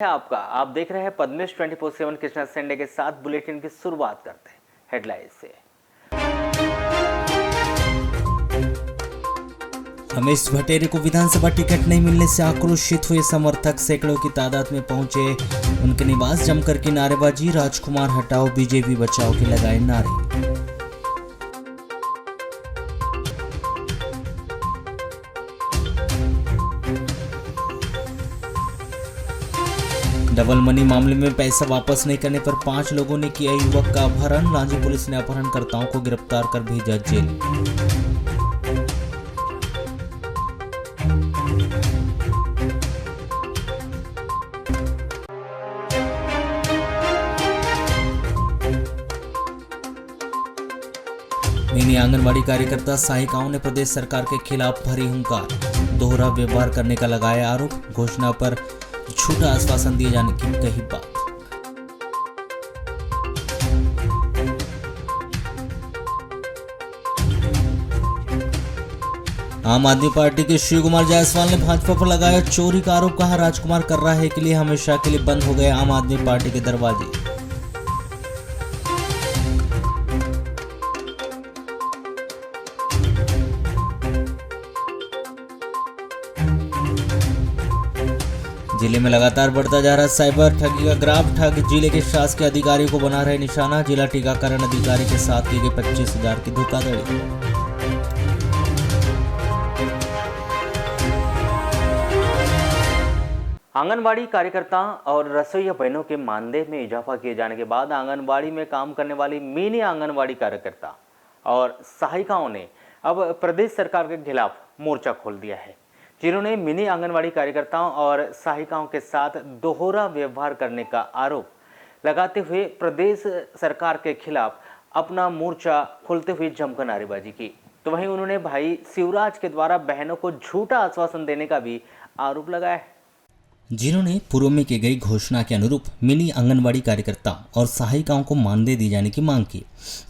है आपका। आप देख रहे हैं पद्मेश 24/7 कृष्णा संडे के साथ बुलेटिन की शुरुआत करते हैं हेडलाइन से। रमेश भटेरे को विधानसभा टिकट नहीं मिलने से आक्रोशित हुए समर्थक सैकड़ों की तादाद में पहुंचे उनके निवास, जमकर की नारेबाजी, राजकुमार हटाओ बीजेपी बचाओ के लगाए नारे। डबल मनी मामले में पैसा वापस नहीं करने पर 5 लोगों ने किया युवक का अपहरण। रांची पुलिस ने अपहरणकर्ताओं को गिरफ्तार कर भेजा जेल। मिनी आंगनबाड़ी कार्यकर्ता सहायिकाओं ने प्रदेश सरकार के खिलाफ भरी हुंकार, दोहरा व्यवहार करने का लगाया आरोप। घोषणा पर झूठा आश्वासन दिए जाने की कही बात। आम आदमी पार्टी के शिव कुमार जायसवाल ने भाजपा पर लगाया चोरी का आरोप। कहा, राजकुमार कर रहा है के लिए हमेशा के लिए बंद हो गए आम आदमी पार्टी के दरवाजे। जिले में लगातार बढ़ता जा रहा साइबर ठगी का ग्राफ। ठग जिले के शासकीय अधिकारियों को बना रहे निशाना। जिला टीकाकरण अधिकारी के साथ की गई 25,000 की धोखाधड़ी। आंगनबाड़ी कार्यकर्ता और रसोइया बहनों के मानदेय में इजाफा किए जाने के बाद आंगनबाड़ी में काम करने वाली मिनी आंगनबाड़ी कार्यकर्ता और सहायिकाओं ने अब प्रदेश सरकार के खिलाफ मोर्चा खोल दिया है, जिन्होंने मिनी आंगनबाड़ी कार्यकर्ताओं और सहायिकाओं के साथ दोहरा व्यवहार करने का आरोप लगाते हुए प्रदेश सरकार के खिलाफ अपना मोर्चा खोलते हुए जमकर नारेबाजी की। तो वहीं उन्होंने भाई शिवराज के द्वारा बहनों को झूठा आश्वासन देने का भी आरोप लगाया है, जिन्होंने पूर्व में की गई घोषणा के अनुरूप मिनी आंगनबाड़ी कार्यकर्ताओं और सहायिकाओं को मानदेय दिए जाने की मांग की।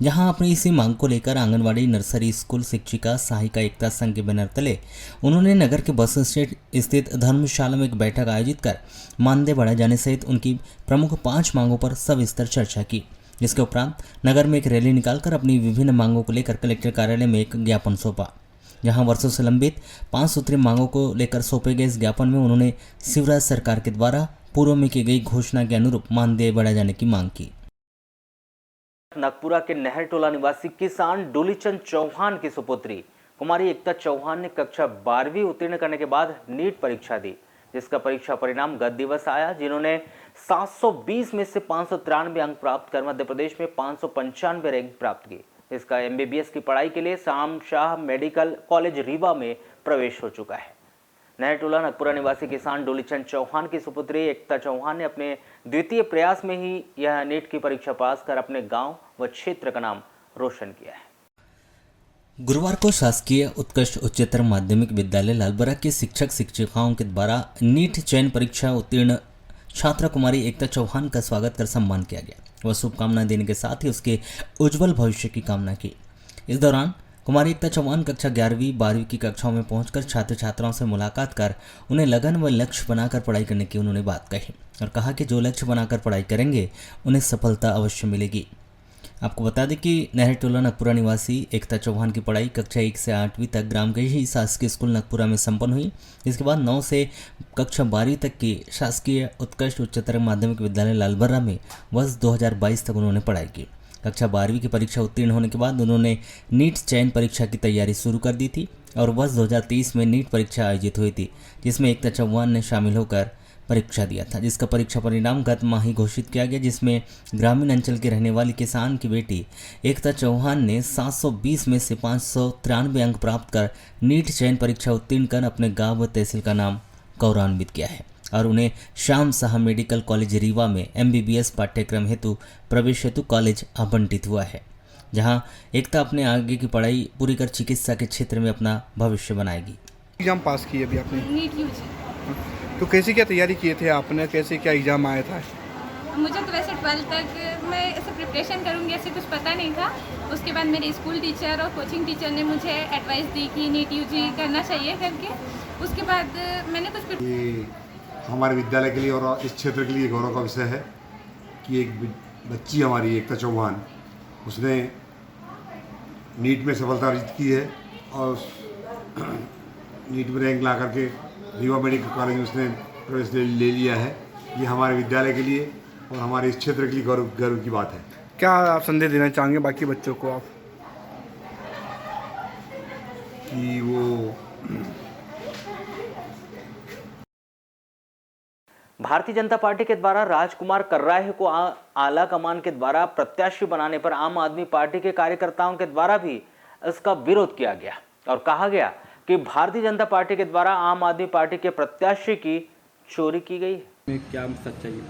जहां अपनी इसी मांग को लेकर आंगनबाड़ी नर्सरी स्कूल शिक्षिका सहायिका एकता संघ के बैनर तले उन्होंने नगर के बस स्टैंड स्थित धर्मशाला में एक बैठक आयोजित कर मानदेय बढ़ाए जाने सहित उनकी प्रमुख 5 मांगों पर सविस्तर चर्चा की। जिसके उपरांत नगर में एक रैली निकालकर अपनी विभिन्न मांगों को लेकर कलेक्टर कार्यालय में एक ज्ञापन सौंपा। जहां वर्षों से लंबित 5 सूत्री मांगों को लेकर सौंपे गए इस ज्ञापन में उन्होंने शिवराज सरकार के द्वारा पूर्व में की गई घोषणा के अनुरूप मानदेय बढ़ाए जाने की मांग की। नागपुरा के नहर टोला निवासी किसान डोलीचंद चौहान की सुपुत्री कुमारी एकता चौहान ने कक्षा 12वीं उत्तीर्ण करने के बाद नीट परीक्षा दी, जिसका परीक्षा परिणाम गत दिवस आया, जिन्होंने 720 में से 593 अंक प्राप्त कर मध्य प्रदेश में 595 रैंक प्राप्त की। इसका MBBS की पढ़ाई के लिए शाम शाह मेडिकल कॉलेज रीवा में प्रवेश हो चुका है। नहरटोला नागपुरा निवासी किसान डोलीचंद चौहान की सुपुत्री एकता चौहान ने अपने द्वितीय प्रयास में ही यह नीट की परीक्षा पास कर अपने गांव व क्षेत्र का नाम रोशन किया है। गुरुवार को शासकीय उत्कृष्ट उच्चतर माध्यमिक विद्यालय लालबरा के शिक्षक शिक्षिकाओं के द्वारा नीट चयन परीक्षा उत्तीर्ण छात्रा कुमारी एकता चौहान का स्वागत कर सम्मान किया गया। वह शुभकामनाएं देने के साथ ही उसके उज्जवल भविष्य की कामना की। इस दौरान कुमारी एकता चौहान कक्षा 11वीं 12वीं की कक्षाओं में पहुंचकर छात्र छात्राओं से मुलाकात कर उन्हें लगन व लक्ष्य बनाकर पढ़ाई करने की उन्होंने बात कही और कहा कि जो लक्ष्य बनाकर पढ़ाई करेंगे उन्हें सफलता अवश्य मिलेगी। आपको बता दें कि नहरटोला नागपुरा निवासी एकता चौहान की पढ़ाई कक्षा 1 से 8वीं तक ग्राम के ही शासकीय स्कूल नागपुरा में संपन्न हुई। इसके बाद 9 से कक्षा 12वीं तक की शासकीय उत्कृष्ट उच्चतर माध्यमिक विद्यालय लालबर्रा में वर्ष 2022 तक उन्होंने पढ़ाई की। कक्षा 12वीं की परीक्षा उत्तीर्ण होने के बाद उन्होंने नीट चयन परीक्षा की तैयारी शुरू कर दी थी और वर्ष 2023 में नीट परीक्षा आयोजित हुई थी, जिसमें एकता चौहान ने शामिल होकर परीक्षा दिया था, जिसका परीक्षा परिणाम गत माह ही घोषित किया गया, जिसमें ग्रामीण अंचल के रहने वाली किसान की बेटी एकता चौहान ने 720 में से 593 अंक प्राप्त कर नीट चयन परीक्षा उत्तीर्ण कर अपने गांव व तहसील का नाम गौरवान्वित किया है और उन्हें श्याम शाह मेडिकल कॉलेज रीवा में MBBS पाठ्यक्रम हेतु प्रवेश हेतु कॉलेज आवंटित हुआ है, जहां एकता अपने आगे की पढ़ाई पूरी कर चिकित्सा के क्षेत्र में अपना भविष्य बनाएगी। एग्जाम पास किए अभी आपने? NEET UG. तो कैसे क्या तैयारी किए थे आपने, कैसे क्या एग्जाम आया था? मुझे तो वैसे 12th तक मैं ऐसे प्रिपरेशन करूँगी ऐसे कुछ पता नहीं था। उसके बाद मेरे स्कूल टीचर और कोचिंग टीचर ने मुझे एडवाइस दी कि नीट यूजी करना चाहिए करके। उसके बाद मैंने कुछ हमारे विद्यालय के लिए और इस क्षेत्र के लिए गौरव का विषय है कि एक बच्ची हमारी एकता चौहान, उसने नीट में सफलता अर्जित की है और नीट में रैंक ला करके रीवा मेडिकल कॉलेज में उसने प्रवेश ले लिया है। ये हमारे विद्यालय के लिए और हमारे इस क्षेत्र के लिए गर्व की बात है। क्या आप संदेश देना चाहेंगे बाकी बच्चों को आप? कि वो भारतीय जनता पार्टी के द्वारा राजकुमार कर्राहे को आला कमान के द्वारा प्रत्याशी बनाने पर आम आदमी पार्टी के कार्यकर्ताओं के द्वारा भी इसका विरोध किया गया और कहा गया कि भारतीय जनता पार्टी के द्वारा आम आदमी पार्टी के प्रत्याशी की चोरी की गई है। क्या सच्चाई?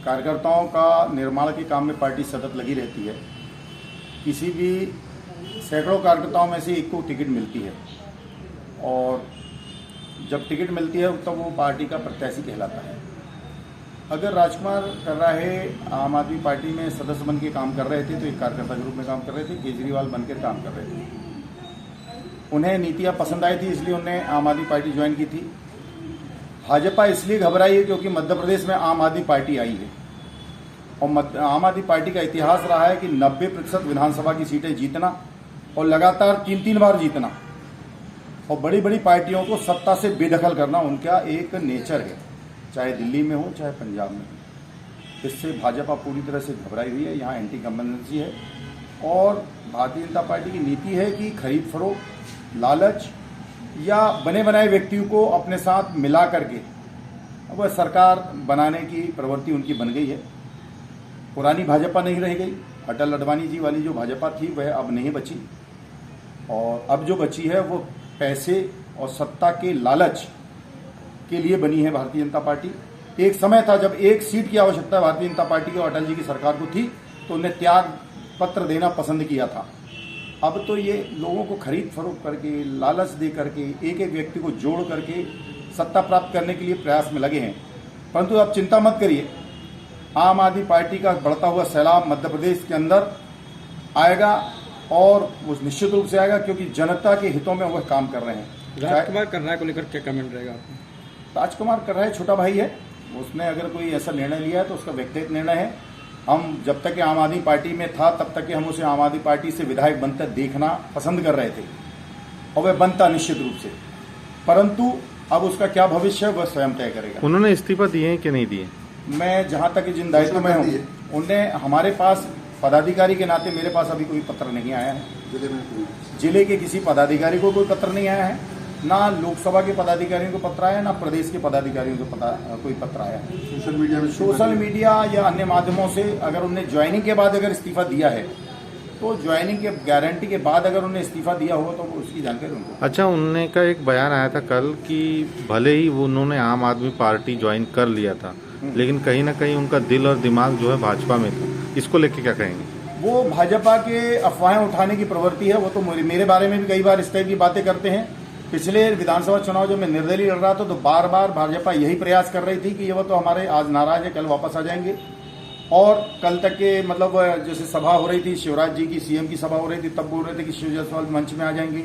कार्यकर्ताओं का निर्माण के काम में पार्टी सतत लगी रहती है। किसी भी सैकड़ों कार्यकर्ताओं में से एक को टिकट मिलती है और जब टिकट मिलती है तब वो पार्टी का प्रत्याशी कहलाता है। अगर राजकुमार कर्राहे आम आदमी पार्टी में सदस्य बन के काम कर रहे थे तो एक कार्यकर्ता के रूप में काम कर रहे थे, केजरीवाल बनकर काम कर रहे थे। उन्हें नीतियाँ पसंद आई थी इसलिए उन्होंने आम आदमी पार्टी ज्वाइन की थी। भाजपा इसलिए घबराई है क्योंकि मध्य प्रदेश में आम आदमी पार्टी आई है और आम आदमी पार्टी का इतिहास रहा है कि 90% विधानसभा की सीटें जीतना और लगातार 3-3 बार जीतना और बड़ी बड़ी पार्टियों को सत्ता से बेदखल करना उनका एक नेचर है, चाहे दिल्ली में हो चाहे पंजाब में हो। इससे भाजपा पूरी तरह से घबराई हुई है। यहाँ एंटी कंबेंसी है और भारतीय जनता पार्टी की नीति है कि खरीद फरोख्त, लालच या बने बनाए व्यक्तियों को अपने साथ मिला करके वह सरकार बनाने की प्रवृत्ति उनकी बन गई है। पुरानी भाजपा नहीं रह गई। अटल अडवाणी जी वाली जो भाजपा थी वह अब नहीं बची और अब जो बची है वो पैसे और सत्ता के लालच के लिए बनी है भारतीय जनता पार्टी। एक समय था जब एक सीट की आवश्यकता भारतीय जनता पार्टी को अटल जी की सरकार को थी तो उन्हें त्याग पत्र देना पसंद किया था। अब तो ये लोगों को खरीद फरोख्त करके, लालच दे करके, एक एक व्यक्ति को जोड़ करके सत्ता प्राप्त करने के लिए प्रयास में लगे हैं। परंतु आप चिंता मत करिए, आम आदमी पार्टी का बढ़ता हुआ सैलाब मध्य प्रदेश के अंदर आएगा और वो निश्चित रूप से आएगा क्योंकि जनता के हितों में वह काम कर रहे हैं। राजकुमार कर्राहे को लेकर क्या कमेंट रहेगा आपका? राजकुमार कर्राहे छोटा भाई है, उसने अगर कोई ऐसा निर्णय लिया है तो उसका व्यक्तिगत निर्णय है। हम जब तक आम आदमी पार्टी में था तब तक हम उसे आम आदमी पार्टी से विधायक बनता देखना पसंद कर रहे थे और वह बनता निश्चित रूप से, परंतु अब उसका क्या भविष्य है वह स्वयं तय करेगा। उन्होंने इस्तीफा दिए हैं कि नहीं दिए? मैं जहां तक जिन दायित्व में हूँ उन्हें हमारे पास पदाधिकारी के नाते मेरे पास अभी कोई पत्र नहीं आया है। जिले के किसी पदाधिकारी को कोई पत्र नहीं आया है, ना लोकसभा के पदाधिकारियों को पत्र आया, ना प्रदेश के पदाधिकारियों को कोई पत्र आया है। सोशल मीडिया या अन्य माध्यमों से अगर उन्हें ज्वाइनिंग के बाद अगर इस्तीफा दिया है तो ज्वाइनिंग के गारंटी के बाद अगर उन्हें इस्तीफा दिया होगा तो उसकी जानकारी उनको। अच्छा, उनने का एक बयान आया था कल कि भले ही उन्होंने आम आदमी पार्टी ज्वाइन कर लिया था लेकिन कहीं ना कहीं उनका दिल और दिमाग जो है भाजपा में था। इसको लेके क्या कहेंगे? वो भाजपा के अफवाहें उठाने की प्रवृत्ति है। वो तो मेरे बारे में भी कई बार इस टाइप की बातें करते हैं। पिछले विधानसभा चुनाव जब मैं निर्दलीय लड़ रहा था तो बार बार भाजपा यही प्रयास कर रही थी कि ये तो हमारे आज नाराज है, कल वापस आ जाएंगे। और कल तक के मतलब जैसे सभा हो रही थी शिवराज जी की, सीएम की सभा हो रही थी, तब बोल रहे थे कि शिव जायसवाल मंच में आ जाएंगे।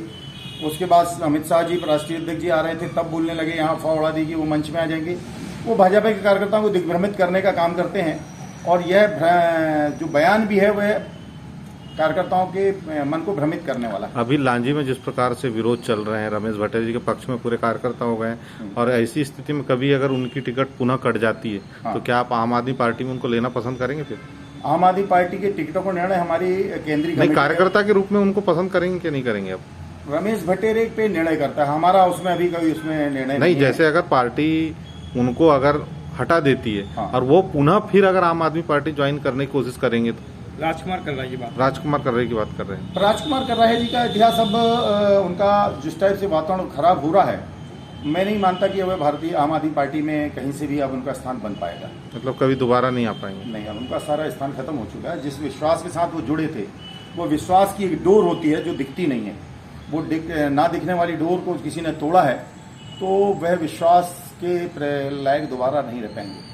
उसके बाद अमित शाह जी राष्ट्रीय अध्यक्ष जी आ रहे थे, तब बोलने लगे यहाँ अफवाह उड़ा दी कि वो मंच में आ जाएंगे। वो भाजपा के कार्यकर्ताओं को दिग्भ्रमित करने का काम करते हैं और यह जो बयान भी है वह कार्यकर्ताओं के मन को भ्रमित करने वाला। अभी लांजी में जिस प्रकार से विरोध चल रहे हैं, रमेश भट्टाचार्य जी के पक्ष में पूरे कार्यकर्ता हो गए हैं और ऐसी स्थिति में कभी अगर उनकी टिकट पुनः कट जाती है तो क्या आप आम आदमी पार्टी में उनको लेना पसंद करेंगे? फिर आम आदमी पार्टी के टिकटों को निर्णय हमारी केंद्रीय नहीं, कार्यकर्ता के रूप में उनको पसंद करेंगे कि नहीं करेंगे? आप रमेश भट्टाचार्य पे निर्णय करता है, हमारा उसमें अभी कोई उसमें निर्णय नहीं। जैसे अगर पार्टी उनको अगर हटा देती है और वो पुनः फिर अगर आम आदमी पार्टी ज्वाइन करने की कोशिश करेंगे तो राजकुमार कर्राहे की बात कर रहे हैं। राजकुमार कर्राहे जी का इतिहास अब उनका जिस टाइप से वातावरण खराब हो रहा है, मैं नहीं मानता कि अब भारतीय आम आदमी पार्टी में कहीं से भी अब उनका स्थान बन पाएगा। मतलब कभी दोबारा नहीं आ पाएंगे? नहीं, अब उनका सारा स्थान खत्म हो चुका है। जिस विश्वास के साथ वो जुड़े थे, वो विश्वास की एक डोर होती है जो दिखती नहीं है। वो ना दिखने वाली डोर को किसी ने तोड़ा है तो वह विश्वास के लायक दोबारा नहीं रह पाएंगे।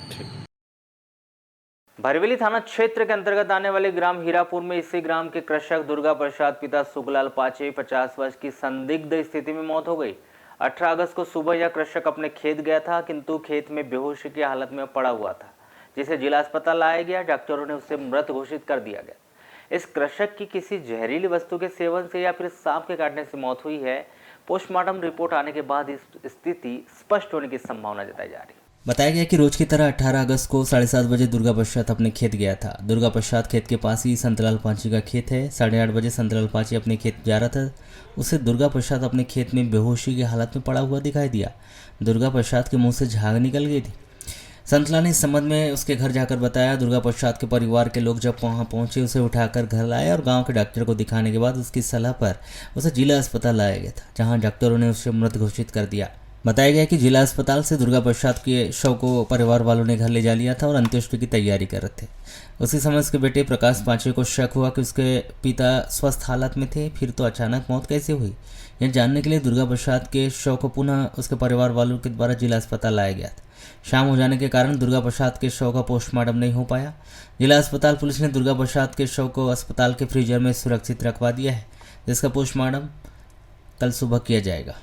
भरवेली थाना क्षेत्र के अंतर्गत आने वाले ग्राम हीरापुर में इसी ग्राम के कृषक दुर्गा प्रसाद पिता सुखलाल पाचे 50 वर्ष की संदिग्ध स्थिति में मौत हो गई। 18 अगस्त को सुबह यह कृषक अपने खेत गया था, किंतु खेत में बेहोशी की हालत में पड़ा हुआ था, जिसे जिला अस्पताल लाया गया। डॉक्टरों ने उसे मृत घोषित कर दिया गया। इस कृषक की किसी जहरीली वस्तु के सेवन से या फिर सांप के काटने से मौत हुई है। पोस्टमार्टम रिपोर्ट आने के बाद इस स्थिति स्पष्ट होने की संभावना जताई जा रही है। बताया गया कि रोज की तरह 18 अगस्त को 7:30 बजे दुर्गा प्रसाद अपने खेत गया था। दुर्गा प्रसाद खेत के पास ही संतलाल पांची का खेत है। 8:30 बजे संतलाल पांची अपने खेत जा रहा था। उसे दुर्गा प्रसाद अपने खेत में बेहोशी की हालत में पड़ा हुआ दिखाई दिया। दुर्गा प्रसाद के मुंह से झाग निकल गई थी। संतलाल ने इस संबंध में उसके घर जाकर बताया। दुर्गा प्रसाद के परिवार के लोग जब वहां पहुंचे, उसे उठाकर घर लाए और गांव के डॉक्टर को दिखाने के बाद उसकी सलाह पर उसे जिला अस्पताल लाया गया था, जहां डॉक्टरों ने उसे मृत घोषित कर दिया। बताया गया कि जिला अस्पताल से दुर्गा प्रसाद के शव को परिवार वालों ने घर ले जा लिया था और अंत्येष्टि की तैयारी कर रहे थे। उसी समय उसके बेटे प्रकाश पांचे को शक हुआ कि उसके पिता स्वस्थ हालत में थे, फिर तो अचानक मौत कैसे हुई, यह जानने के लिए दुर्गा प्रसाद के शव को पुनः उसके परिवार वालों के द्वारा जिला अस्पताल लाया गया था। शाम हो जाने के कारण दुर्गा प्रसाद के शव का पोस्टमार्टम नहीं हो पाया। जिला अस्पताल पुलिस ने दुर्गा प्रसाद के शव को अस्पताल के फ्रीजर में सुरक्षित रखवा दिया है, जिसका पोस्टमार्टम कल सुबह किया जाएगा।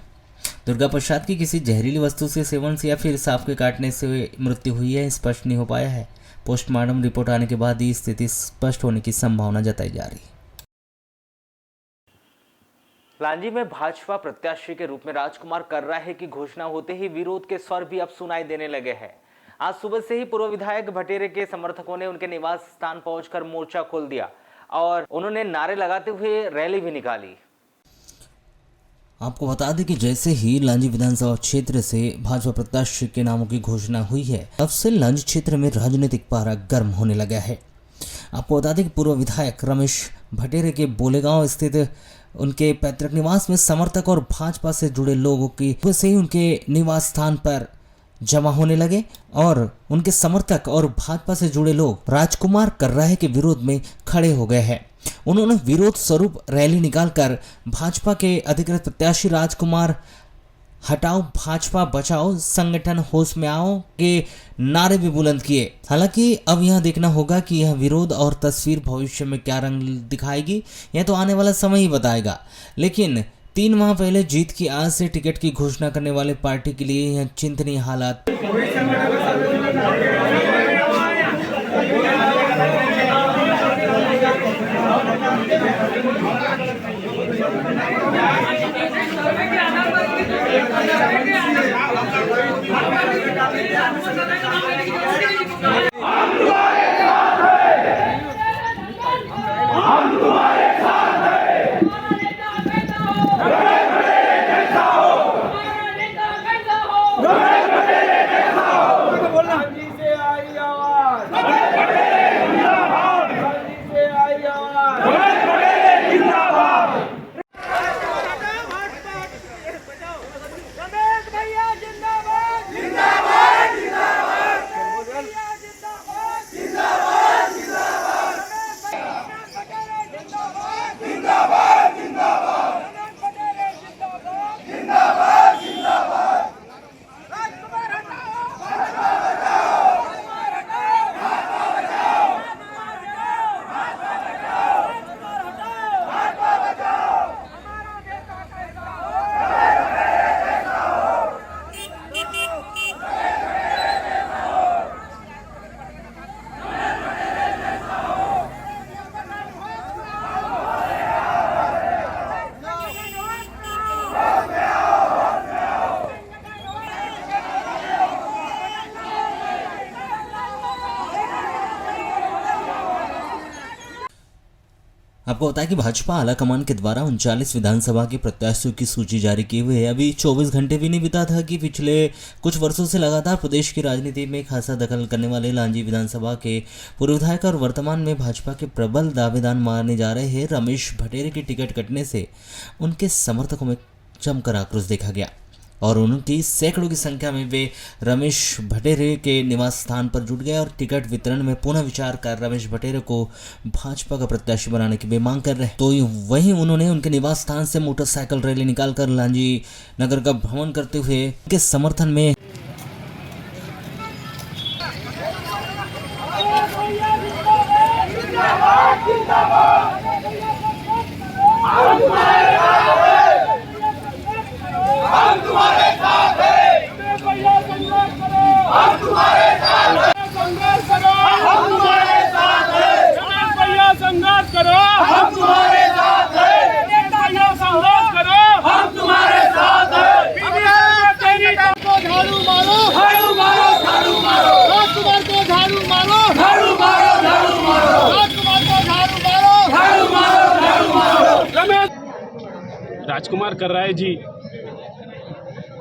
दुर्गा प्रसाद की किसी जहरीली वस्तु से सेवन से या फिर सांप के काटने से मृत्यु हुई है, स्पष्ट नहीं हो पाया है। पोस्टमार्टम रिपोर्ट आने के बाद ही स्थिति स्पष्ट होने की संभावना जताई जा रही है। लांजी में भाजपा प्रत्याशी के रूप में राजकुमार कर्रा की घोषणा होते ही विरोध के स्वर भी अब सुनाई देने लगे हैं। आज सुबह से ही पूर्व विधायक भटेरे के समर्थकों ने उनके निवास स्थान पहुंचकर मोर्चा खोल दिया और उन्होंने नारे लगाते हुए रैली भी निकाली। आपको बता दें कि जैसे ही लांजी विधानसभा क्षेत्र से भाजपा प्रत्याशी के नामों की घोषणा हुई है, तब से लांजी क्षेत्र में राजनीतिक पारा गर्म होने लगा है। आपको बता दें कि पूर्व विधायक रमेश भटेरे के बोलेगांव स्थित उनके पैतृक निवास में समर्थक और भाजपा से जुड़े लोगों की वजह से उनके निवास स्थान पर जमा होने लगे और उनके समर्थक और भाजपा से जुड़े लोग राजकुमार कर्रा के विरोध में खड़े हो गए हैं। उन्होंने विरोध स्वरूप रैली निकालकर भाजपा के अधिकृत प्रत्याशी राजकुमार हटाओ भाजपा बचाओ संगठन होश में आओ के नारे भी बुलंद किए। हालांकि अब यह देखना होगा कि यह विरोध और तस्वीर भविष्य में क्या रंग दिखाएगी, यह तो आने वाला समय ही बताएगा। लेकिन 3 माह पहले जीत की आस से टिकट की घोषणा करने वाले पार्टी के लिए यह चिंतनीय हालात आपको बताया कि भाजपा आलाकमान के द्वारा 39 विधानसभा के प्रत्याशियों की सूची जारी की हुई है। अभी 24 घंटे भी नहीं बीता था कि पिछले कुछ वर्षों से लगातार प्रदेश की राजनीति में खासा दखल करने वाले लांजी विधानसभा के पूर्व विधायक और वर्तमान में भाजपा के प्रबल दावेदार माने जा रहे हैं रमेश भटेरे की टिकट कटने से उनके समर्थकों में जमकर आक्रोश देखा गया और उनकी सैकड़ों की संख्या में वे रमेश भटेरे के निवास स्थान पर जुट गए और टिकट वितरण में पुनः विचार कर रमेश भटेरे को भाजपा का प्रत्याशी बनाने की वे मांग कर रहे हैं। तो वहीं उन्होंने उनके निवास स्थान से मोटरसाइकिल रैली निकालकर लांजी नगर का भ्रमण करते हुए उनके समर्थन में हम तुम्हारे साथ हैं। रमेश भैया संघर्ष करो, हम तुम्हारे साथ हैं। संघर्ष करो, हम तुम्हारे साथ हैं। रमेश भैया संघर्ष करो, हम तुम्हारे साथ हैं। रमेश भैया संघर्ष करो, हम तुम्हारे साथ हैं। झाड़ू मारो, झाड़ू मारो, झाड़ू मारो। राजकुमार को झाड़ू मारो, झाड़ू मारो, झाड़ू मारो। राजकुमार को झाड़ू मारो, झाड़ू मारो, झाड़ू मारो। रमेश राजकुमार कर्राय जी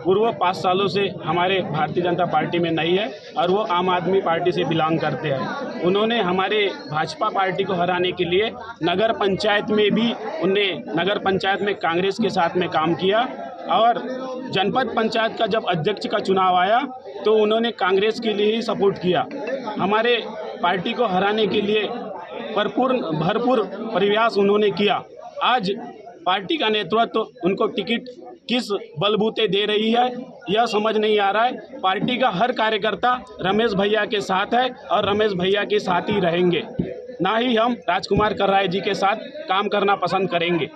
पूर्व 5 सालों से हमारे भारतीय जनता पार्टी में नहीं है और वो आम आदमी पार्टी से बिलोंग करते हैं। उन्होंने हमारे भाजपा पार्टी को हराने के लिए नगर पंचायत में भी नगर पंचायत में कांग्रेस के साथ में काम किया और जनपद पंचायत का जब अध्यक्ष का चुनाव आया तो उन्होंने कांग्रेस के लिए ही सपोर्ट किया। हमारे पार्टी को हराने के लिए भरपूर प्रयास उन्होंने किया। आज पार्टी का नेतृत्व उनको टिकट किस बलबूते दे रही है यह समझ नहीं आ रहा है। पार्टी का हर कार्यकर्ता रमेश भैया के साथ है और रमेश भैया के साथ ही रहेंगे, ना ही हम राजकुमार कर्राय जी के साथ काम करना पसंद करेंगे।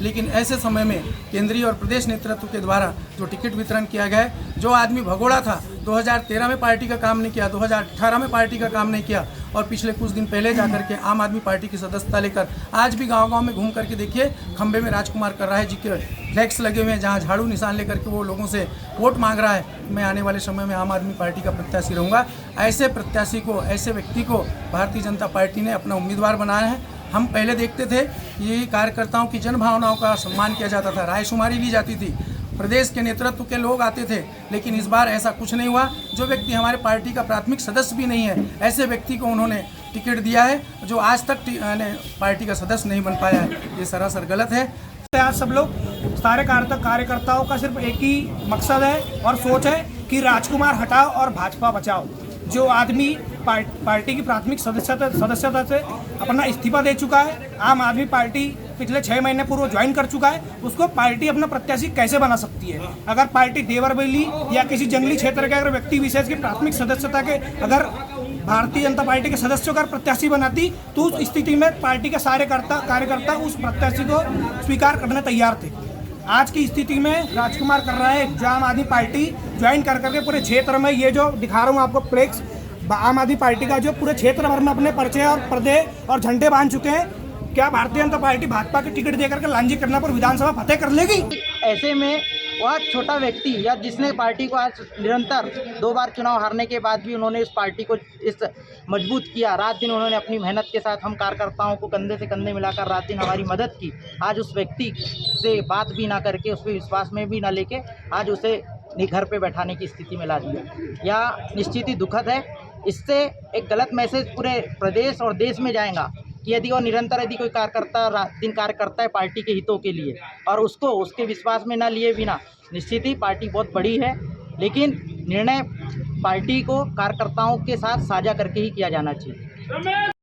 लेकिन ऐसे समय में केंद्रीय और प्रदेश नेतृत्व के द्वारा जो टिकट वितरण किया गया है, जो आदमी भगोड़ा था 2013 में पार्टी का काम नहीं किया, 2018 में पार्टी का काम नहीं किया और पिछले कुछ दिन पहले जाकर के आम आदमी पार्टी की सदस्यता लेकर आज भी गांव-गांव में घूम करके देखिए खंबे में राजकुमार कर्राय जी के फ्लैक्स लगे हुए हैं, जहां झाड़ू निशान लेकर के वो लोगों से वोट मांग रहा है। मैं आने वाले समय में आम आदमी पार्टी का प्रत्याशी रहूँगा। ऐसे प्रत्याशी को, ऐसे व्यक्ति को भारतीय जनता पार्टी ने अपना उम्मीदवार बनाया है। हम पहले देखते थे ये कार्यकर्ताओं की जन भावनाओं का सम्मान किया जाता था, रायशुमारी ली जाती थी, प्रदेश के नेतृत्व के लोग आते थे, लेकिन इस बार ऐसा कुछ नहीं हुआ। जो व्यक्ति हमारे पार्टी का प्राथमिक सदस्य भी नहीं है, ऐसे व्यक्ति को उन्होंने टिकट दिया है जो आज तक पार्टी का सदस्य नहीं बन पाया है। ये सरासर गलत है। आज सब लोग सारे कार्यकर्ताओं का सिर्फ एक ही मकसद है और सोच है कि राजकुमार हटाओ और भाजपा बचाओ। जो आदमी पार्टी की प्राथमिक सदस्यता से अपना इस्तीफा दे चुका है, आम आदमी पार्टी पिछले 6 महीने पूर्व ज्वाइन कर चुका है, उसको पार्टी अपना प्रत्याशी कैसे बना सकती है? अगर पार्टी देवरबैली या किसी जंगली क्षेत्र के अगर व्यक्ति विशेष की प्राथमिक सदस्यता के अगर भारतीय जनता पार्टी के सदस्यों का प्रत्याशी बनाती तो उस स्थिति में पार्टी के सारे कार्यकर्ता उस प्रत्याशी को स्वीकार करने तैयार थे। आज की स्थिति में राजकुमार कर्राय जो आम आदमी पार्टी ज्वाइन कर करके पूरे क्षेत्र में, ये जो दिखा रहा हूँ आपको फ्लेक्स, आम आदमी पार्टी का जो पूरे क्षेत्र भर में अपने पर्चे और पर्दे और झंडे बांध चुके हैं। क्या भारतीय जनता पार्टी भाजपा की टिकट देकर के लांजी करना पर विधानसभा फतेह कर लेगी? ऐसे में वह छोटा व्यक्ति या जिसने पार्टी को आज निरंतर 2 बार चुनाव हारने के बाद भी उन्होंने इस पार्टी को इस मजबूत किया, रात दिन उन्होंने अपनी मेहनत के साथ हम कार्यकर्ताओं को कंधे से कंधे मिलाकर रात दिन हमारी मदद की। आज उस व्यक्ति से बात भी ना करके, उस पर विश्वास में भी ना लेके आज उसे घर पे बैठाने की स्थिति में ला दिया। यह निश्चित ही दुखद है। इससे एक गलत मैसेज पूरे प्रदेश और देश में जाएगा कि यदि वो निरंतर यदि कोई कार्यकर्ता रात दिन कार्य करता है पार्टी के हितों के लिए और उसको उसके विश्वास में ना लिए बिना, निश्चित ही पार्टी बहुत बड़ी है, लेकिन निर्णय पार्टी को कार्यकर्ताओं के साथ साझा करके ही किया जाना चाहिए।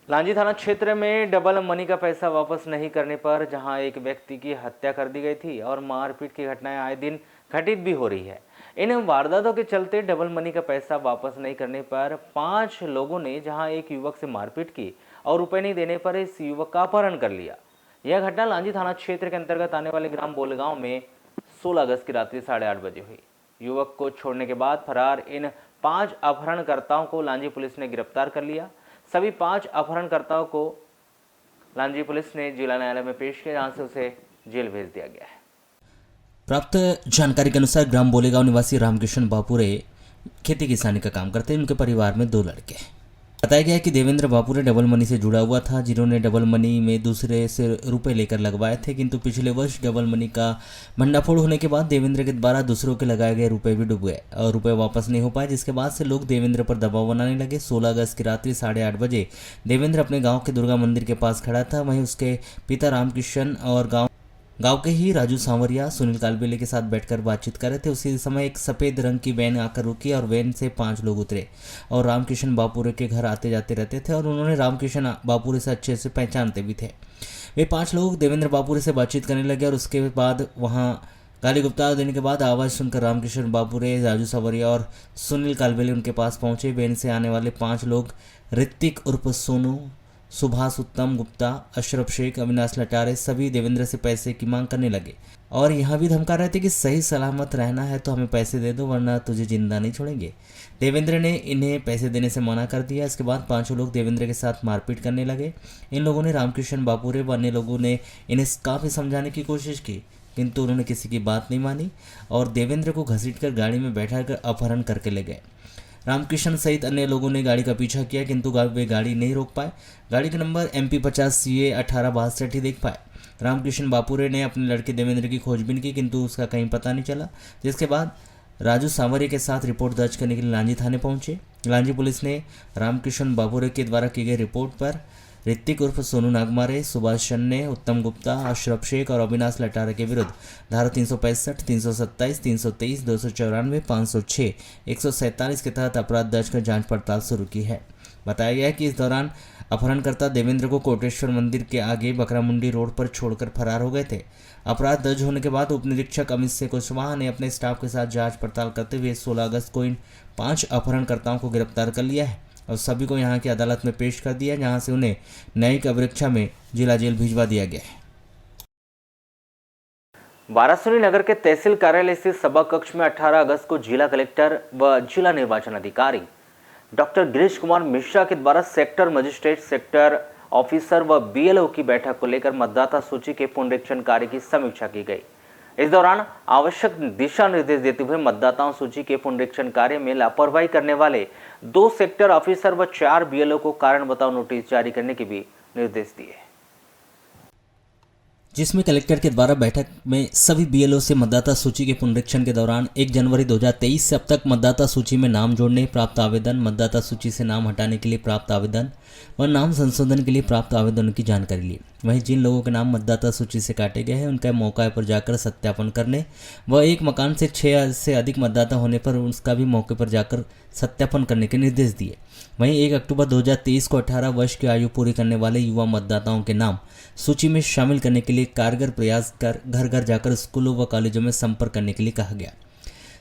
लांजी थाना क्षेत्र में डबल मनी का पैसा वापस नहीं करने पर जहां एक व्यक्ति की हत्या कर दी गई थी और मारपीट की घटनाएं आए दिन घटित भी हो रही है। इन वारदातों के चलते डबल मनी का पैसा वापस नहीं करने पर 5 लोगों ने जहां एक युवक से मारपीट की और रुपए नहीं देने पर इस युवक का अपहरण कर लिया। यह घटना लांजी थाना क्षेत्र के अंतर्गत आने वाले ग्राम बोलगांव में 16 अगस्त की रात्रि 8:30 बजे हुई। युवक को छोड़ने के बाद फरार इन 5 अपहरणकर्ताओं को लांजी पुलिस ने गिरफ्तार कर लिया। सभी 5 अपहरणकर्ताओं को लांजी पुलिस ने जिला न्यायालय में पेश किया, जहां से उसे जेल भेज दिया गया है। प्राप्त जानकारी के अनुसार ग्राम बोलेगांव निवासी रामकिशन बापुरे खेती किसानी का काम करते हैं। उनके परिवार में 2 लड़के। बताया गया है कि देवेंद्र बापुरे डबल मनी से जुड़ा हुआ था, जिन्होंने डबल मनी में दूसरे से रुपए लेकर लगवाए थे, किंतु पिछले वर्ष डबल मनी का भंडाफोड़ होने के बाद देवेंद्र के द्वारा दूसरों के लगाए गए रुपए भी डूब गए और रुपए वापस नहीं हो पाए, जिसके बाद से लोग देवेंद्र पर दबाव बनाने लगे। 16 अगस्त की रात्रि 8:30 बजे देवेंद्र अपने गाँव के दुर्गा मंदिर के पास खड़ा था। वहीं उसके पिता रामकिशन और गांव के ही राजू सांवरिया सुनील कालबेले के साथ बैठकर बातचीत कर रहे थे। उसी समय एक सफ़ेद रंग की वैन आकर रुकी और वैन से 5 लोग उतरे और रामकिशन बापुरे के घर आते जाते रहते थे और उन्होंने रामकिशन बापुरे से अच्छे से पहचानते भी थे। वे 5 लोग देवेंद्र बापुरे से बातचीत करने लगे और उसके बाद वहां गाली गुप्ता देने के बाद आवाज़ सुनकर रामकिशन बापुरे, राजू सांवरिया और सुनील कालबेले उनके पास पहुंचे। वैन से आने वाले 5 लोग ऋतिक उर्फ सोनू, सुभाष उत्तम गुप्ता, अशरफ शेख, अविनाश लटारे सभी देवेंद्र से पैसे की मांग करने लगे। और यहाँ भी धमका रहे थे कि सही सलामत रहना है तो हमें पैसे दे दो वरना तुझे जिंदा नहीं छोड़ेंगे। देवेंद्र ने इन्हें पैसे देने से मना कर दिया। इसके बाद पांचों लोग देवेंद्र के साथ मारपीट करने लगे। इन लोगों ने रामकृष्ण बापुरे व अन्य लोगों ने इन्हें काफ़ी समझाने की कोशिश की, किंतु उन्होंने किसी की बात नहीं मानी और देवेंद्र को घसीटकर गाड़ी में बैठाकर अपहरण करके ले गए। रामकृष्ण सहित अन्य लोगों ने गाड़ी का पीछा किया, किंतु वे गाड़ी नहीं रोक पाए। गाड़ी का नंबर MP 50 CA 1862 ही देख पाए। रामकृष्ण बापुरे ने अपने लड़के देवेंद्र की खोजबीन की, किंतु उसका कहीं पता नहीं चला, जिसके बाद राजू सांवरिया के साथ रिपोर्ट दर्ज करने के लिए लांजी थाने पहुंचे। लांजी पुलिस ने रामकृष्ण बापुरे के द्वारा की गई रिपोर्ट पर ऋतिक उर्फ सोनू नागमारे, सुभाष चन्ने, उत्तम गुप्ता, अशरफ शेख और अविनाश लटारे के विरुद्ध धारा 365, 327, 323, 294, 506, 147 के तहत अपराध दर्ज कर जांच पड़ताल शुरू की है। बताया गया है कि इस दौरान अपहरणकर्ता देवेंद्र को कोटेश्वर मंदिर के आगे बकरामुंडी रोड पर छोड़कर फरार हो गए थे। अपराध दर्ज होने के बाद उप निरीक्षक अमित सिंह कुशवाहा ने अपने स्टाफ के साथ जांच पड़ताल करते हुए 16 अगस्त को इन 5 अपहरणकर्ताओं को गिरफ्तार कर लिया है और सभी को यहां की अदालत में पेश कर दिया, जहां से उन्हें न्यायिक अभिरक्षा में जिला जेल भिजवा दिया गया है। वाराणसी नगर के तहसील कार्यालय स्थित सभा कक्ष में 18 अगस्त को जिला कलेक्टर व जिला निर्वाचन अधिकारी डॉक्टर गिरीश कुमार मिश्रा के द्वारा सेक्टर मजिस्ट्रेट, सेक्टर ऑफिसर व BLO की बैठक को लेकर मतदाता सूची के पुनरीक्षण कार्य की समीक्षा की गई। इस दौरान आवश्यक दिशा निर्देश देते हुए मतदाताओं सूची के पुनरीक्षण कार्य में लापरवाही करने वाले 2 सेक्टर ऑफिसर व 4 BLO को कारण बताओ नोटिस जारी करने के भी निर्देश दिए, जिसमें कलेक्टर के द्वारा बैठक में सभी BLO से मतदाता सूची के पुनरीक्षण के दौरान 1 जनवरी 2023 से अब तक मतदाता सूची में नाम जोड़ने प्राप्त आवेदन, मतदाता सूची से नाम हटाने के लिए प्राप्त आवेदन व नाम संशोधन के लिए प्राप्त आवेदनों की जानकारी ली। वहीं जिन लोगों के नाम मतदाता सूची से काटे गए हैं उनका मौका पर जाकर सत्यापन करने व एक मकान से 6 से अधिक मतदाता होने पर उसका भी मौके पर जाकर सत्यापन करने के निर्देश दिए। वहीं 1 अक्टूबर 2023 को 18 वर्ष की आयु पूरी करने वाले युवा मतदाताओं के नाम सूची में शामिल करने के लिए कारगर प्रयास कर घर घर जाकर स्कूलों व कॉलेजों में संपर्क करने के लिए कहा गया।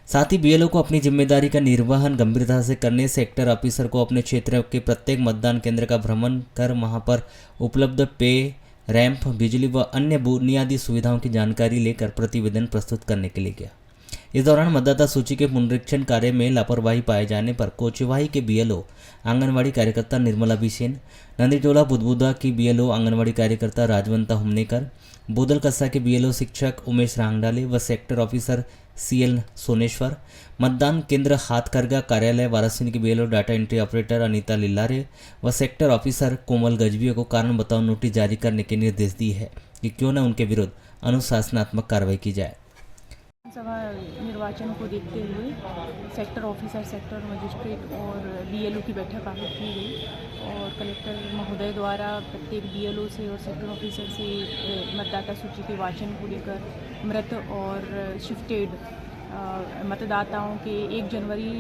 साथ ही BLO को अपनी जिम्मेदारी का निर्वहन गंभीरता से करने, सेक्टर ऑफिसर को अपने क्षेत्र के प्रत्येक मतदान केंद्र का भ्रमण कर वहां पर उपलब्ध पेय, रैंप, बिजली व अन्य बुनियादी सुविधाओं की जानकारी लेकर प्रतिवेदन प्रस्तुत करने के लिए गया। इस दौरान मतदाता सूची के पुनरीक्षण कार्य में लापरवाही पाए जाने पर कोचवाही के BLO आंगनवाड़ी कार्यकर्ता निर्मला बिसेन, नंदीटोला बुदबुदा की BLO आंगनवाड़ी कार्यकर्ता राजवंता हुमनेकर, बोदल कस्सा के BLO शिक्षक उमेश रांगडाले व सेक्टर ऑफिसर CL सोनेश्वर, मतदान केंद्र हाथकरगा कार्यालय वाराणसी के BLO data entry operator Anita Lillare व सेक्टर ऑफिसर कोमल गजबिया को कारण बताओ नोटिस जारी करने के निर्देश दिए हैं कि क्यों न उनके विरुद्ध अनुशासनात्मक कार्रवाई की जाए। सभा निर्वाचन को देखते हुए सेक्टर ऑफिसर, सेक्टर मजिस्ट्रेट और BLO की बैठक आहूत की गई और कलेक्टर महोदय द्वारा प्रत्येक BLO से और सेक्टर ऑफिसर से मतदाता सूची के वाचन को लेकर मृत और शिफ्टेड मतदाताओं के 1 जनवरी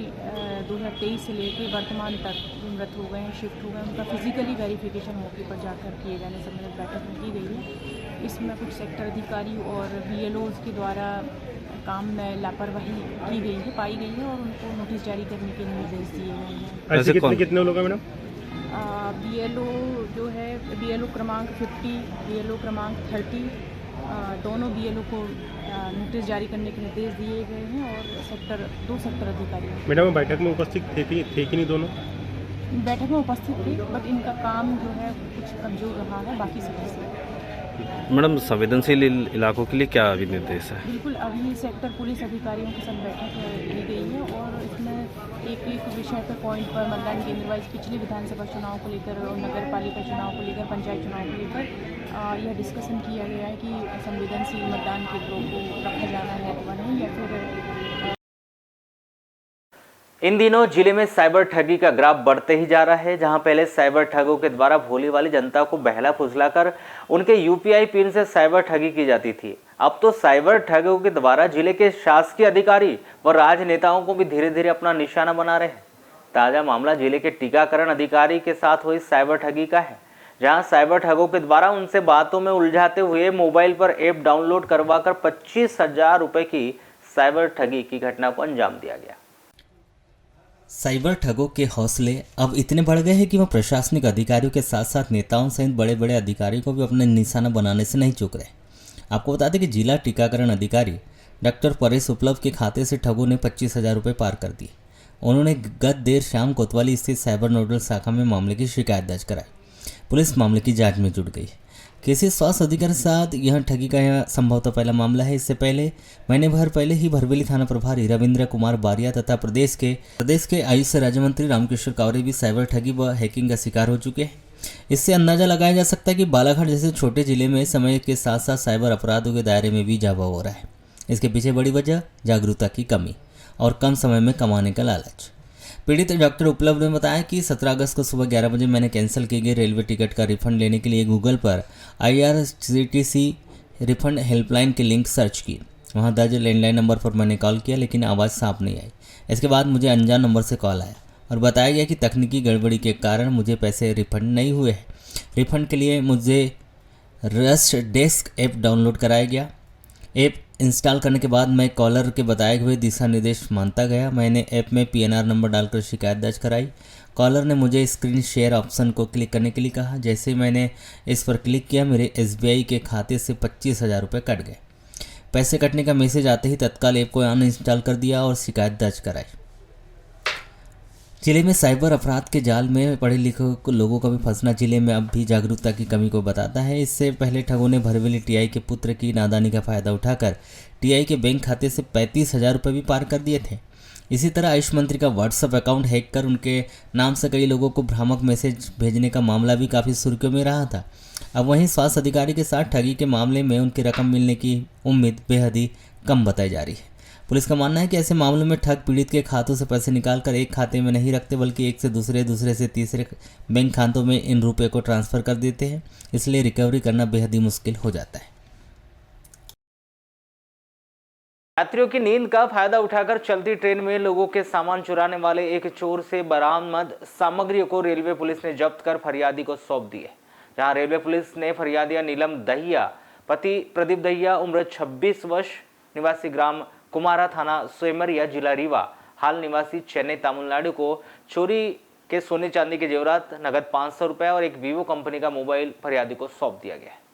2023 से लेकर वर्तमान तक जो मृत हो गए हैं, शिफ्ट हो गए, उनका फिजिकली वेरिफिकेशन मौके पर जाकर किए जाने संबंधित बैठक में की गई है। इसमें कुछ सेक्टर अधिकारी और BLOs के द्वारा काम में लापरवाही की गई है, पाई गई है और उनको नोटिस जारी करने के निर्देश दिए गए हैं। ऐसे कितने लोग हैं मैडम? BLO जो है BLO क्रमांक 50, BLO क्रमांक 30, दोनों BLO को नोटिस जारी करने के निर्देश दिए गए हैं और 2 सेक्टर अधिकारी। मैडम बैठक में उपस्थित थे कि नहीं दोनों? बैठक में उपस्थित थे बट इनका काम जो है कुछ कमजोर रहा है, बाकी सदस्य। मैडम संवेदनशील इलाकों के लिए क्या अभी निर्देश है? बिल्कुल, अभी सेक्टर पुलिस अधिकारियों के साथ बैठक की गई है और इसमें एक विषय पर पॉइंट पर मतदान केंद्र वाइज पिछले विधानसभा चुनाव को लेकर और नगर पालिका चुनाव को लेकर, पंचायत चुनाव को लेकर यह डिस्कशन किया गया है कि संवेदनशील मतदान केंद्रों को रखा जाना है अथवा नहीं, या फिर इन दिनों जिले में साइबर ठगी का ग्राफ बढ़ते ही जा रहा है। जहां पहले साइबर ठगों के द्वारा भोली वाली जनता को बहला फुसलाकर उनके UPI पिन से साइबर ठगी की जाती थी, अब तो साइबर ठगों के द्वारा जिले के शासकीय अधिकारी व राजनेताओं को भी धीरे धीरे अपना निशाना बना रहे हैं। ताजा मामला जिले के टीकाकरण अधिकारी के साथ हुई साइबर ठगी का है, जहां साइबर ठगों के द्वारा उनसे बातों में उलझाते हुए मोबाइल पर ऐप डाउनलोड करवाकर 25,000 रुपए की साइबर ठगी की घटना को अंजाम दिया गया। साइबर ठगों के हौसले अब इतने बढ़ गए हैं कि वह प्रशासनिक अधिकारियों के साथ साथ नेताओं सहित बड़े बड़े अधिकारियों को भी अपने निशाना बनाने से नहीं चूक रहे। आपको बता दें कि जिला टीकाकरण अधिकारी डॉक्टर परेश उपलब्ध के खाते से ठगों ने 25,000 रुपये पार कर दिए। उन्होंने गत देर शाम कोतवाली स्थित साइबर नोडल शाखा में मामले की शिकायत दर्ज कराई। पुलिस मामले की जांच में जुट गई। किसी स्वास्थ्य अधिकारी के साथ यह ठगी का यह संभवतः पहला मामला है। इससे पहले महीने भर पहले ही भरवेली थाना प्रभारी रविंद्र कुमार बारिया तथा प्रदेश के आयुष राज्य मंत्री रामकिशोर कावरे भी साइबर ठगी व हैकिंग का शिकार हो चुके हैं। इससे अंदाजा लगाया जा सकता है कि बालाघाट जैसे छोटे जिले में समय के साथ साथ साइबर अपराधों के दायरे में भी इजाफा हो रहा है। इसके पीछे बड़ी वजह जागरूकता की कमी और कम समय में कमाने का लालच। पीड़ित डॉक्टर उपलब्ध ने बताया कि 17 अगस्त को सुबह 11 बजे मैंने कैंसिल किए गए रेलवे टिकट का रिफंड लेने के लिए गूगल पर IRCTC रिफंड हेल्पलाइन की लिंक सर्च की। वहां दर्ज लैंडलाइन नंबर पर मैंने कॉल किया लेकिन आवाज़ साफ नहीं आई। इसके बाद मुझे अनजान नंबर से कॉल आया और बताया गया कि तकनीकी गड़बड़ी के कारण मुझे पैसे रिफंड नहीं हुए हैं। रिफंड के लिए मुझे रस्ट डेस्क ऐप डाउनलोड कराया गया। ऐप इंस्टॉल करने के बाद मैं कॉलर के बताए हुए दिशा निर्देश मानता गया। मैंने ऐप में PNR नंबर डालकर शिकायत दर्ज कराई। कॉलर ने मुझे स्क्रीन शेयर ऑप्शन को क्लिक करने के लिए कहा। जैसे मैंने इस पर क्लिक किया मेरे SBI के खाते से 25,000 रुपये कट गए। पैसे कटने का मैसेज आते ही तत्काल ऐप को अनइंस्टॉल कर दिया और शिकायत दर्ज कराई। जिले में साइबर अपराध के जाल में पढ़े लिखे लोगों का भी फंसना जिले में अब भी जागरूकता की कमी को बताता है। इससे पहले ठगों ने भरवेली TI के पुत्र की नादानी का फायदा उठाकर TI के बैंक खाते से 35,000 रुपये भी पार कर दिए थे। इसी तरह आयुष मंत्री का व्हाट्सएप अकाउंट हैक कर उनके नाम से कई लोगों को भ्रामक मैसेज भेजने का मामला भी काफ़ी सुर्खियों में रहा था। अब वहीं स्वास्थ्य अधिकारी के साथ ठगी के मामले में उनकी रकम मिलने की उम्मीद बेहद ही कम बताई जा रही है। पुलिस का मानना है कि ऐसे मामलों में ठग पीड़ित के खातों से पैसे निकालकर एक खाते में नहीं रखते बल्कि एक से दूसरे से तीसरे बैंक खातों में इन रुपये को ट्रांसफ़र कर देते हैं। इसलिए रिकवरी करना बेहद ही मुश्किल हो जाता है। यात्रियों की नींद का फायदा उठाकर चलती ट्रेन में लोगों के सामान चुराने वाले एक चोर से बरामद सामग्रियों को रेलवे पुलिस ने जब्त कर फरियादी को सौंप दी है। जहां रेलवे पुलिस ने फरियादिया नीलम दहिया पति प्रदीप दहिया उम्र 26 वर्ष निवासी ग्राम कुमारा थाना सोमरिया जिला रीवा हाल निवासी चेन्नई तमिलनाडु को चोरी के सोने चांदी के जेवरात नगद 500 रुपये और एक वीवो कंपनी का मोबाइल फरियादी को सौंप दिया गया है।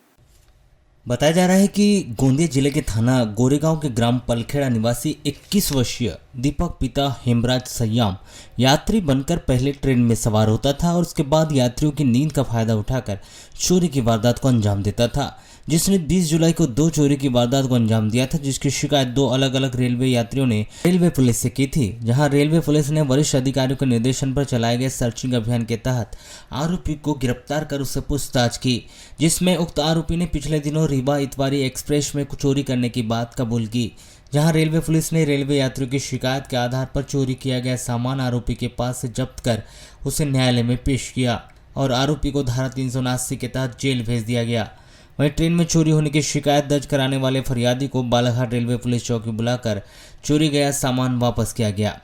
बताया जा रहा है कि गोंदिया जिले के थाना गोरेगांव के ग्राम पलखेड़ा निवासी 21 वर्षीय दीपक पिता हेमराज सयाम यात्री बनकर पहले ट्रेन में सवार होता था और उसके बाद यात्रियों की नींद का फायदा उठाकर चोरी की वारदात को अंजाम देता था, जिसने 20 जुलाई को 2 चोरी की वारदात को अंजाम दिया था, जिसकी शिकायत 2 अलग अलग रेलवे यात्रियों ने रेलवे पुलिस से की थी। जहां रेलवे पुलिस ने वरिष्ठ अधिकारियों के निर्देशन पर चलाए गए सर्चिंग अभियान के तहत आरोपी को गिरफ्तार कर उससे पूछताछ की, जिसमें उक्त आरोपी ने पिछले दिनों रीवा इतवारी एक्सप्रेस में चोरी करने की बात कबूल की। जहां रेलवे पुलिस ने रेलवे यात्रियों की शिकायत के आधार पर चोरी किया गया सामान आरोपी के पास से जब्त कर उसे न्यायालय में पेश किया और आरोपी को धारा 379 के तहत जेल भेज दिया गया। वहीं ट्रेन में चोरी होने की शिकायत दर्ज कराने वाले फरियादी को बालाघाट रेलवे पुलिस चौकी बुलाकर चोरी गया सामान वापस किया गया।